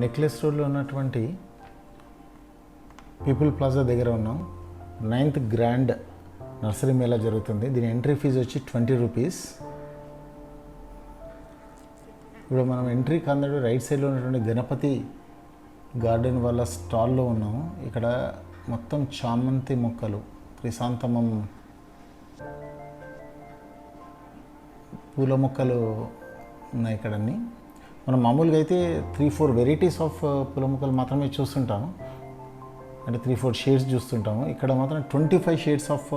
Necklace రోడ్లో ఉన్నటువంటి people plaza దగ్గర ఉన్నాం. 9th గ్రాండ్ నర్సరీ మేళా జరుగుతుంది. దీని ఎంట్రీ ఫీజు వచ్చి 20 రూపీస్. ఇప్పుడు మనం ఎంట్రీ కందడు రైట్ సైడ్లో ఉన్నటువంటి గణపతి గార్డెన్ వాళ్ళ స్టాల్లో ఉన్నాము. ఇక్కడ మొత్తం చామంతి మొక్కలు, క్రిసాంతమం పూల మొక్కలు ఉన్నాయి ఇక్కడన్నీ. మనం మామూలుగా అయితే 3-4 వెరైటీస్ ఆఫ్ పూల మొక్కలు మాత్రమే చూస్తుంటాము, అంటే 3-4 షేడ్స్ చూస్తుంటాము. ఇక్కడ మాత్రం 25 షేడ్స్ ఆఫ్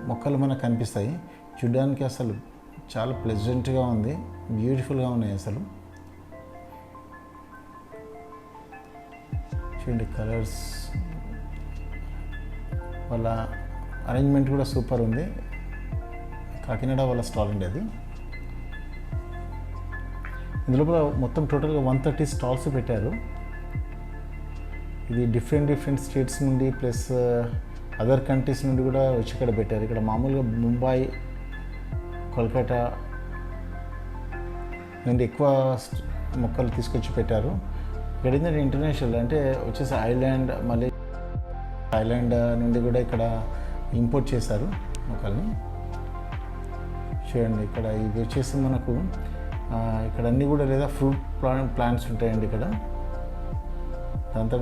మొక్కలు మనకు కనిపిస్తాయి. చూడడానికి అసలు చాలా ప్లెజెంట్గా ఉంది, బ్యూటిఫుల్గా ఉన్నాయి అసలు. చూడండి కలర్స్, వాళ్ళ అరేంజ్మెంట్ కూడా సూపర్ ఉంది. కాకినాడ వాళ్ళ స్టాల్ అండి అది. ఇందులో మొత్తం టోటల్గా 130 స్టాల్స్ పెట్టారు. ఇది డిఫరెంట్ స్టేట్స్ నుండి ప్లస్ అదర్ కంట్రీస్ నుండి కూడా వచ్చి ఇక్కడ పెట్టారు. ఇక్కడ మామూలుగా ముంబై, కోల్కతా నుండి ఎక్కువ మొక్కలు తీసుకొచ్చి పెట్టారు. ఇక్కడ ఏంటంటే ఇంటర్నేషనల్, అంటే వచ్చేసి థాయిలాండ్ నుండి కూడా ఇక్కడ ఇంపోర్ట్ చేశారు మొక్కల్ని. చూడండి ఇక్కడ ఇది వచ్చేసి మనకు ఇక్కడ అన్నీ కూడా లేదా ఫ్రూట్ ప్లాంట్స్ ఉంటాయండి ఇక్కడ. దాంతో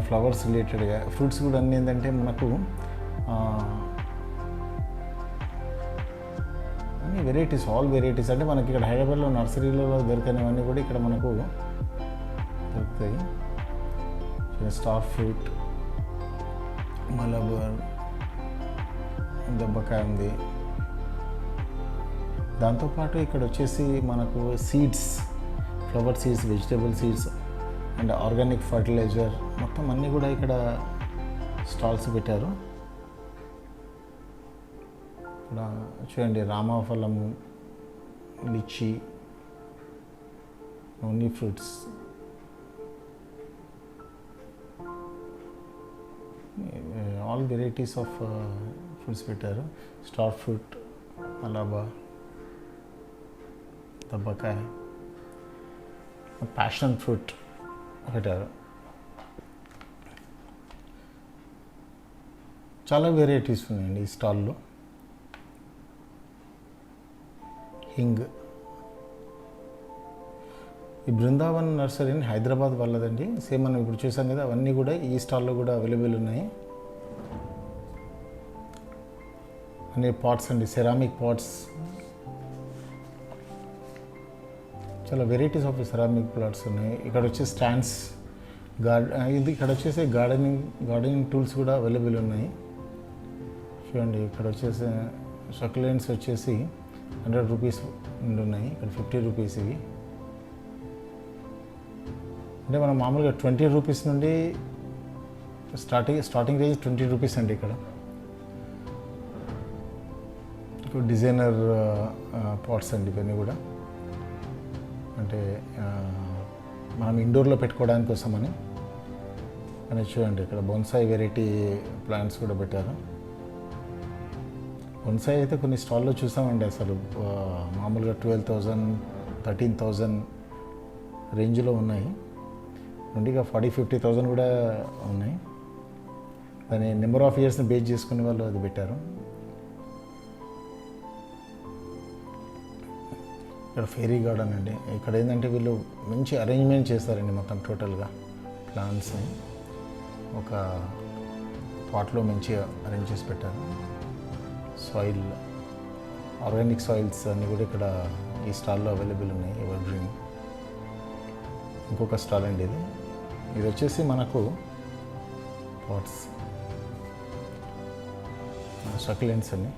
ఫ్లవర్స్ రిలేటెడ్గా ఫ్రూట్స్ కూడా అన్నీ ఏంటంటే మనకు అన్ని వెరైటీస్, ఆల్ వెరైటీస్. అంటే మనకి ఇక్కడ హైదరాబాద్లో నర్సరీలో దొరికినవన్నీ కూడా ఇక్కడ మనకు దొరుకుతాయి. స్టార్ ఫ్రూట్, మలబార్, దెబ్బకాయ ఉంది. దాంతోపాటు ఇక్కడ వచ్చేసి మనకు seeds, flower seeds, vegetable seeds and organic fertiliser మొత్తం అన్నీ కూడా ఇక్కడ స్టాల్స్ పెట్టారు. ఇక్కడ చూడండి రామఫలము, lychee, only fruits, all varieties of fruits పెట్టారు. స్టార్ ఫ్రూట్, మలాబా, దబ్బకాయ, ప్యాషన్ ఫ్రూట్ పెట్టారు. చాలా వెరైటీస్ ఉన్నాయండి ఈ స్టాల్లో. హింగ్, ఈ బృందావన్ నర్సరీ హైదరాబాద్ వాళ్ళదండి. సేమ్ మనం ఇప్పుడు చూసాం కదా, అవన్నీ కూడా ఈ స్టాల్లో కూడా అవైలబుల్ ఉన్నాయి. అన్ని పాట్స్ అండి, సెరామిక్ పాట్స్, చాలా వెరైటీస్ ఆఫ్ సెరామిక్ ప్లాట్స్ ఉన్నాయి. ఇక్కడ వచ్చే స్టాండ్స్, ఇక్కడ వచ్చేసి గార్డెనింగ్ టూల్స్ కూడా అవైలబుల్ ఉన్నాయి. చూడండి ఇక్కడ వచ్చేసి సక్యులెంట్స్ వచ్చేసి 100 రూపీస్ నుండి ఉన్నాయి, ఇక్కడ 50 రూపీస్ ఇవి. అంటే మనం మామూలుగా 20 రూపీస్ నుండి స్టార్టింగ్ రేంజ్ 20 రూపీస్ అండి. ఇక్కడ డిజైనర్ పాట్స్ అండి ఇవన్నీ కూడా, అంటే మనం ఇండోర్లో పెట్టుకోవడానికి కోసమని. అని చూడండి ఇక్కడ బొన్సాయి వెరైటీ ప్లాంట్స్ కూడా పెట్టారు. బొన్సాయి అయితే కొన్ని స్టాల్లో చూసామండి, అసలు మామూలుగా 12,000, 13,000 రేంజ్లో ఉన్నాయి. నుండిగా 40,000-50,000 కూడా ఉన్నాయి. దాని నెంబర్ ఆఫ్ ఇయర్స్ని బేస్ చేసుకునే వాళ్ళు అది పెట్టారు. ఇక్కడ ఫెయిరీ గార్డెన్ అండి. ఇక్కడ ఏంటంటే వీళ్ళు మంచి అరేంజ్మెంట్ చేస్తారండి, మొత్తం టోటల్గా ప్లాంట్స్ని ఒక పాట్లో మంచిగా అరేంజ్ చేసి పెట్టారు. సాయిల్, ఆర్గానిక్ సాయిల్స్ అన్నీ కూడా ఇక్కడ ఈ స్టాల్లో అవైలబుల్ ఉన్నాయి. ఎవర్ గ్రీన్ ఇంకొక స్టాల్ అండి ఇది. ఇది వచ్చేసి మనకు పాట్స్, సక్యులెంట్స్ అన్ని.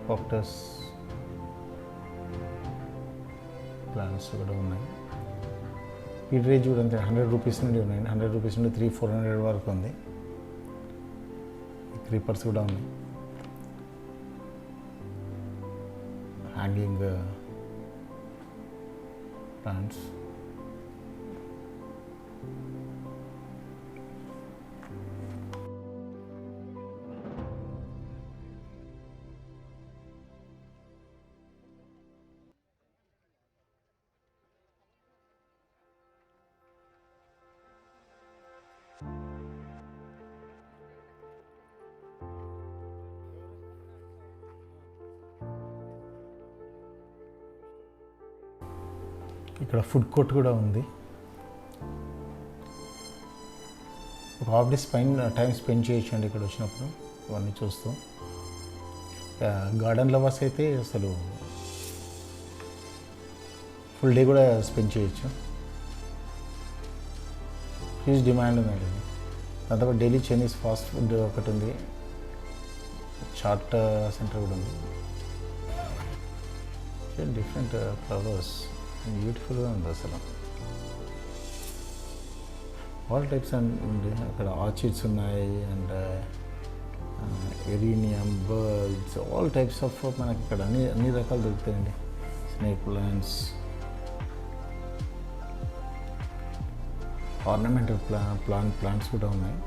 కాక్టస్ ప్లాంట్స్ కూడా ఉన్నాయి. ఈ రేంజ్ కూడా అంతే, 100 రూపీస్ నుండి ఉన్నాయండి. 100 రూపీస్ నుండి 300-400 వరకు ఉంది. క్రీపర్స్ కూడా ఉన్నాయి. హ్యాంగింగ్ ప్లాంట్స్, ఇక్కడ ఫుడ్ కోర్ట్ కూడా ఉంది. ఒక హాఫ్ డే టైం స్పెండ్ చేయొచ్చు అండి ఇక్కడ వచ్చినప్పుడు ఇవన్నీ చూస్తూ. గార్డెన్ లవర్స్ అయితే అసలు ఫుల్ డే కూడా స్పెండ్ చేయొచ్చు. హ్యూజ్ డిమాండ్ ఉందండి. దాంతో డైలీ చైనీస్ ఫాస్ట్ ఫుడ్ ఒకటి ఉంది, చాట్ సెంటర్ కూడా ఉంది. డిఫరెంట్ ఫ్లవర్స్ బ్యూటిఫుల్గా ఉంది అసలు. ఆల్ టైప్స్ అండి, అక్కడ ఆర్చిడ్స్ ఉన్నాయి అండ్ ఎరీనియం, బర్డ్స్, ఆల్ టైప్స్ ఆఫ్ మనకి ఇక్కడ అన్ని రకాలు దొరుకుతాయండి. స్నేక్ ప్లాంట్స్, ఆర్నమెంటల్ ప్లాంట్స్ కూడా ఉన్నాయి.